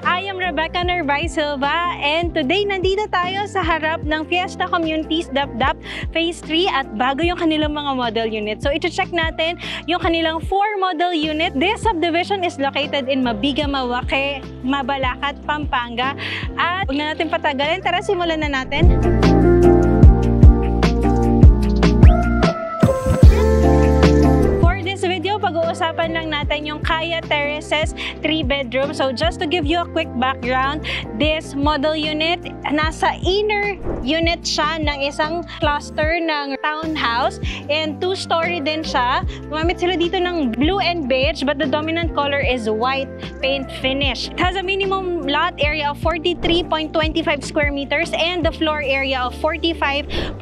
I am Rebecca Nervay Silva and today nandito tayo sa harap ng Fiesta Communities Dapdap Phase 3 at bago yung kanilang mga model unit. So ito-check natin yung kanilang 4 model unit. This subdivision is located in Mabiga, Mawake, Mabalacat, Pampanga. At huwag na natin patagalin, tara simulan na natin. Pag-uusapan lang natin yung Kaya Terraces 3-bedroom. So just to give you a quick background, this model unit, nasa inner unit siya ng isang cluster ng townhouse and 2-story din siya. Gumamit sila dito ng blue and beige but the dominant color is white paint finish. It has a minimum lot area of 43.25 square meters and the floor area of 45.10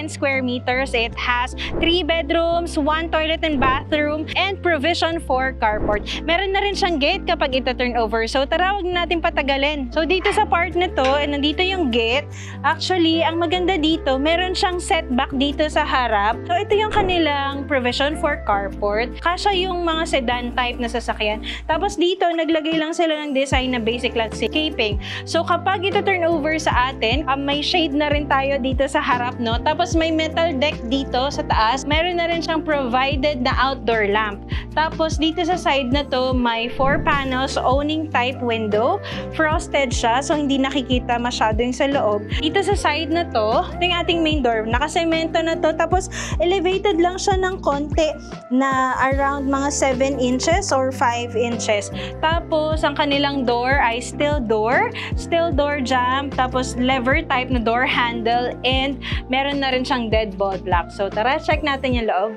square meters. It has 3 bedrooms, 1 toilet and bathroom, and provision for carport. Meron na rin siyang gate kapag ita-turn over. So tara, huwag natin patagalin. So dito sa part na to, nandito yung gate. Actually, ang maganda dito, meron siyang setback dito sa harap. So ito yung kanilang provision for carport. Kasya yung mga sedan type na sasakyan. Tapos dito, naglagay lang sila ng design na basic landscaping. So kapag ita-turn over sa atin, may shade na rin tayo dito sa harap, no? Tapos may metal deck dito sa taas. Meron na rin siyang provided na outdoor lamp. Tapos dito sa side na to, may 4 panels, owning type window. Frosted siya, so hindi nakikita masyado yung sa loob. Dito sa side na to, ito yung ating main door. Nakasemento na to, tapos elevated lang siya ng konti na around mga 7 inches or 5 inches. Tapos ang kanilang door ay steel door jamb, tapos lever type na door handle, and meron na rin siyang deadbolt lock. So tara, check natin yung loob.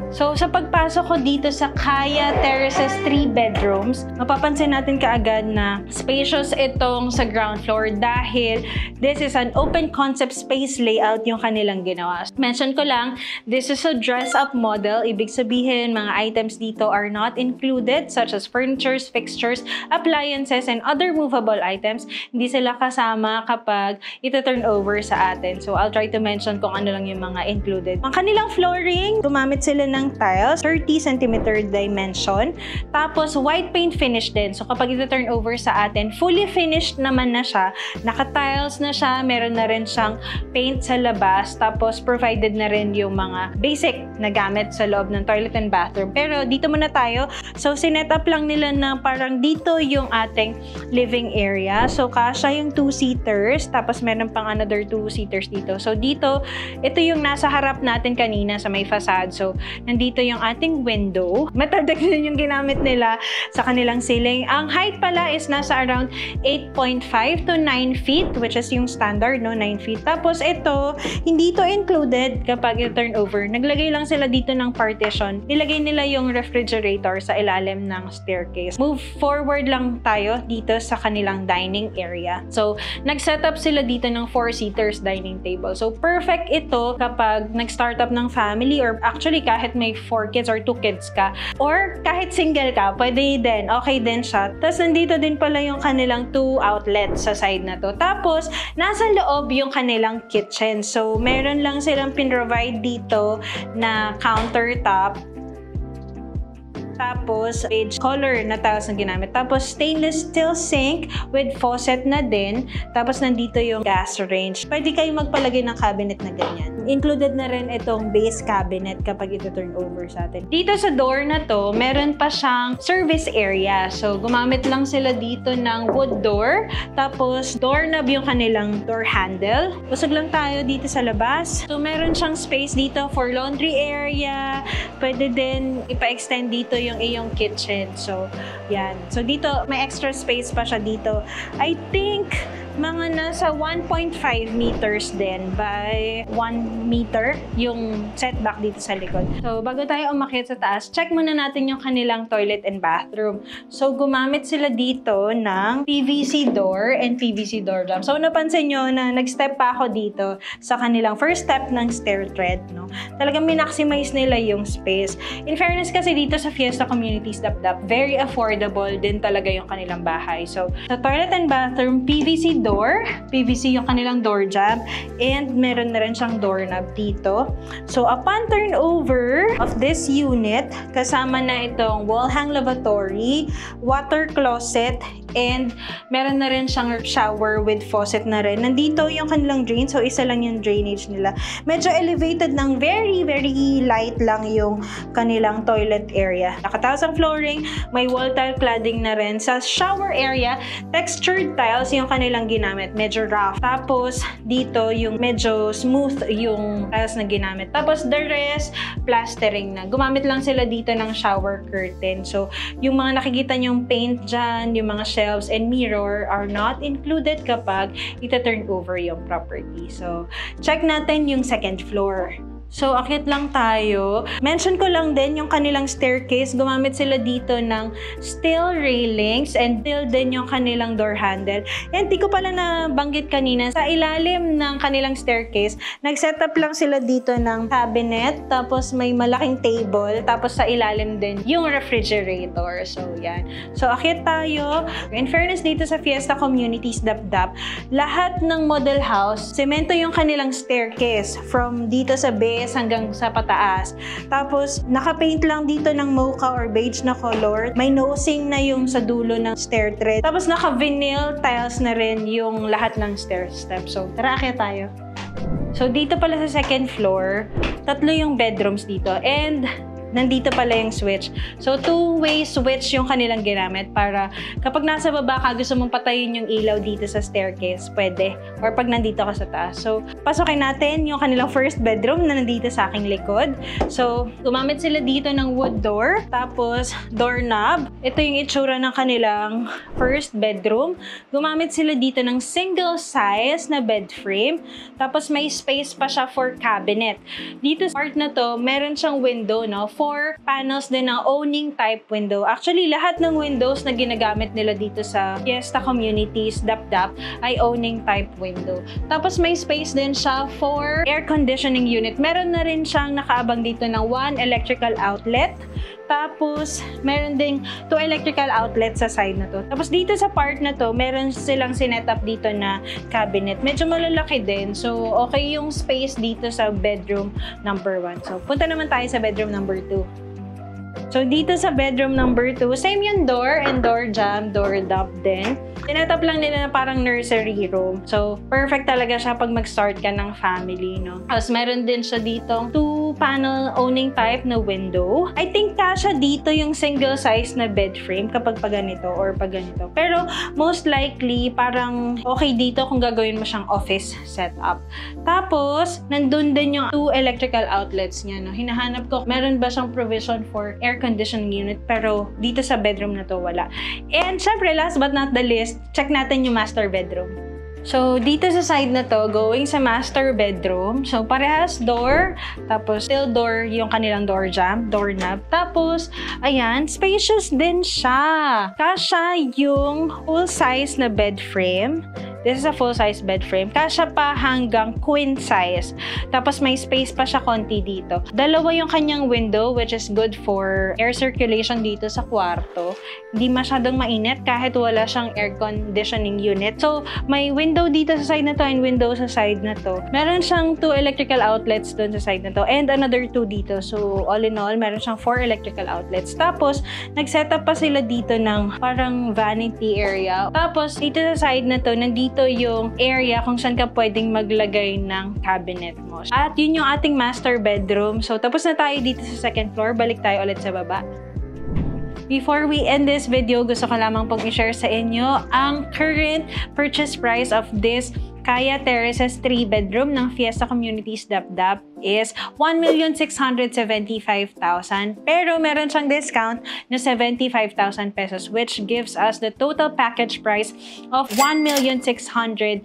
So, sa pagpasok ko dito sa Kaya Terraces 3 bedrooms, mapapansin natin kaagad na spacious itong sa ground floor dahil this is an open concept space layout yung kanilang ginawa. Mention ko lang, this is a dress-up model. Ibig sabihin, mga items dito are not included such as furnitures, fixtures, appliances, and other movable items. Hindi sila kasama kapag ito-turn over sa atin. So, I'll try to mention kung ano lang yung mga included. Ang kanilang flooring, gumamit sila ng tiles, 30 cm dimension. Tapos, white paint finish din. So, kapag ito turn over sa atin, fully finished naman na siya. Naka-tiles na siya. Meron na rin siyang paint sa labas. Tapos, provided na rin yung mga basic na gamit sa loob ng toilet and bathroom. Pero, dito muna tayo. So, sinet up lang nila na parang dito yung ating living area. So, kasya yung 2-seaters. Tapos, meron pang another 2-seaters dito. So, dito, ito yung nasa harap natin kanina sa may facade. So, nandito yung ating window. Metal deck din yung ginamit nila sa kanilang ceiling. Ang height pala is nasa around 8.5 to 9 feet, which is yung standard, no? 9 feet. Tapos ito, hindi ito included kapag i-turn over. Naglagay lang sila dito ng partition. Nilagay nila yung refrigerator sa ilalim ng staircase. Move forward lang tayo dito sa kanilang dining area. So, nag-set up sila dito ng 4-seaters dining table. So, perfect ito kapag nag-start up ng family or actually kahit may 4 kids or 2 kids ka. Or kahit single ka, pwede din. Okay din siya. Tapos nandito din pala yung kanilang 2 outlets sa side na to. Tapos, nasa loob yung kanilang kitchen. So, meron lang silang pin-provide dito na countertop. Tapos, beige color na tiles na ginamit. Tapos, stainless steel sink with faucet na din. Tapos, nandito yung gas range. Pwede kayo magpalagay ng cabinet na ganyan. Included na rin itong base cabinet kapag ito turn over sa atin. Dito sa door na to, meron pa siyang service area. So, gumamit lang sila dito ng wood door. Tapos, doorknob yung kanilang door handle. Busog lang tayo dito sa labas. So, meron siyang space dito for laundry area. Pwede din ipa-extend dito yung iyong kitchen. So, yan. So, dito, may extra space pa siya dito. I think, mga nasa 1.5 meters din by 1 meter yung setback dito sa likod. So, bago tayo umakyat sa taas, check muna natin yung kanilang toilet and bathroom. So, gumamit sila dito ng PVC door and PVC door jamb. So, napansin nyo na nag-step pa ako dito sa kanilang first step ng stair tread, no? Talagang minaksimized nila yung space. In fairness kasi dito sa Fiesta Communities Dapdap, very affordable din talaga yung kanilang bahay. So, sa toilet and bathroom, PVC door door. PVC yung kanilang door jamb. And meron na rin siyang doorknob dito. So, upon turnover of this unit, kasama na itong wall-hang lavatory, water closet, and meron na rin siyang shower with faucet na rin. Nandito yung kanilang drain, so isa lang yung drainage nila. Medyo elevated ng very light lang yung kanilang toilet area. Nakataas ang flooring, may wall tile cladding na rin. Sa shower area, textured tiles yung kanilang ginamit. Medyo rough. Tapos, dito yung medyo smooth yung tiles na ginamit. Tapos, the rest, plastering na. Gumamit lang sila dito ng shower curtain. So, yung mga nakikita nyong paint dyan, yung mga shelves and mirror are not included kapag ita-turn over yung property. So, check natin yung second floor. So, akit lang tayo. Mention ko lang din yung kanilang staircase. Gumamit sila dito ng steel railings and steel din yung kanilang door handle. And di ko pala nabanggit kanina, sa ilalim ng kanilang staircase, nag-setup lang sila dito ng cabinet, tapos may malaking table, tapos sa ilalim din yung refrigerator. So, yan. So, akit tayo. In fairness dito sa Fiesta Communities Dapdap, lahat ng model house, semento yung kanilang staircase from dito sa base hanggang sa pataas. Tapos, naka-paint lang dito ng mocha or beige na color. May nosing na yung sa dulo ng stair tread. Tapos, naka-vinyl tiles na rin yung lahat ng stair steps. So, tara, akyat tayo. So, dito pala sa second floor, 3 yung bedrooms dito. And, nandito pala yung switch. So, two-way switch yung kanilang ginamit para kapag nasa baba ka, gusto mong patayin yung ilaw dito sa staircase, pwede. Or pag nandito ka sa taas. So, pasokin natin yung kanilang first bedroom na nandito sa aking likod. So, gumamit sila dito ng wood door. Tapos, doorknob. Ito yung itsura ng kanilang first bedroom. Gumamit sila dito ng single size na bed frame. Tapos, may space pa siya for cabinet. Dito sa part na to, meron siyang window, no? 4 panels din ng owning type window. Actually, lahat ng windows na ginagamit nila dito sa Fiesta Communities Dapdap ay owning type window. Tapos may space din siya for air conditioning unit. Meron na rin siyang nakaabang dito ng 1 electrical outlet. Tapos, meron ding 2 electrical outlets sa side na to. Tapos dito sa part na to, meron silang sinetup dito na cabinet. Medyo malalaki din. So, okay yung space dito sa bedroom number 1. So, punta naman tayo sa bedroom number 2. So, dito sa bedroom number 2, same yung door and door jamb, door knob din. Tinatap lang nila na parang nursery room. So, perfect talaga siya pag mag-start ka ng family, no? Tapos, meron din siya ditong 2-panel owning type na window. I think kasha dito yung single size na bed frame kapag pag ganito or pag ganito. Pero, most likely, parang okay dito kung gagawin mo siyang office setup. Tapos, nandun din yung 2 electrical outlets niya, no? Hinahanap ko, meron ba siyang provision for air conditioning unit, pero dito sa bedroom na to wala. And syempre, last but not the least, check natin yung master bedroom. So, dito sa side na to, going sa master bedroom. So, parehas door, tapos still door yung kanilang door jamb, doorknob. Tapos, ayan, spacious din siya. Kasha yung full size na bed frame. This is a full-size bed frame. Kasya pa hanggang queen size. Tapos may space pa siya konti dito. Dalawa yung kanyang window, which is good for air circulation dito sa kwarto. Hindi masyadong mainit kahit wala siyang air conditioning unit. So, may window dito sa side na to and window sa side na to. Meron siyang 2 electrical outlets doon sa side na to and another 2 dito. So, all in all, meron siyang 4 electrical outlets. Tapos, nag-setup pa sila dito ng parang vanity area. Tapos, dito sa side na to, nandito yung area kung saan ka pwedeng maglagay ng cabinet mo. At yun yung ating master bedroom. So, tapos na tayo dito sa second floor. Balik tayo ulit sa baba. Before we end this video, gusto ko lamang pong i-share sa inyo ang current purchase price of this Kaya Terraces 3-bedroom ng Fiesta Communities Dapdap is 1,675,000. Pero meron siyang discount na 75,000 pesos which gives us the total package price of 1,600,000.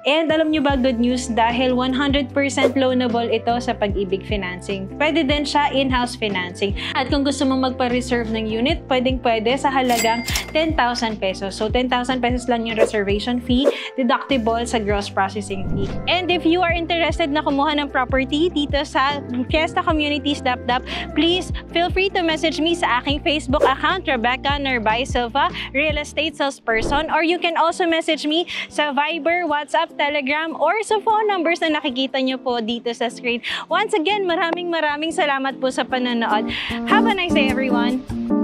And alam nyo ba, good news, dahil 100% loanable ito sa Pag-ibig Financing. Pwede din siya in-house financing. At kung gusto mo magpa-reserve ng unit, pwedeng-pwede sa halagang 10,000 pesos. So 10,000 pesos lang yung reservation fee, deductible sa gross processing fee. And if you are interested na kumuha ng ng property dito sa Fiesta Communities Dapdap, please feel free to message me sa aking Facebook account, Rebecca Nurbay Silva, Real Estate Salesperson, or you can also message me sa Viber, WhatsApp, Telegram, or sa phone numbers na nakikita nyo po dito sa screen. Once again, maraming salamat po sa panonood. Have a nice day, everyone!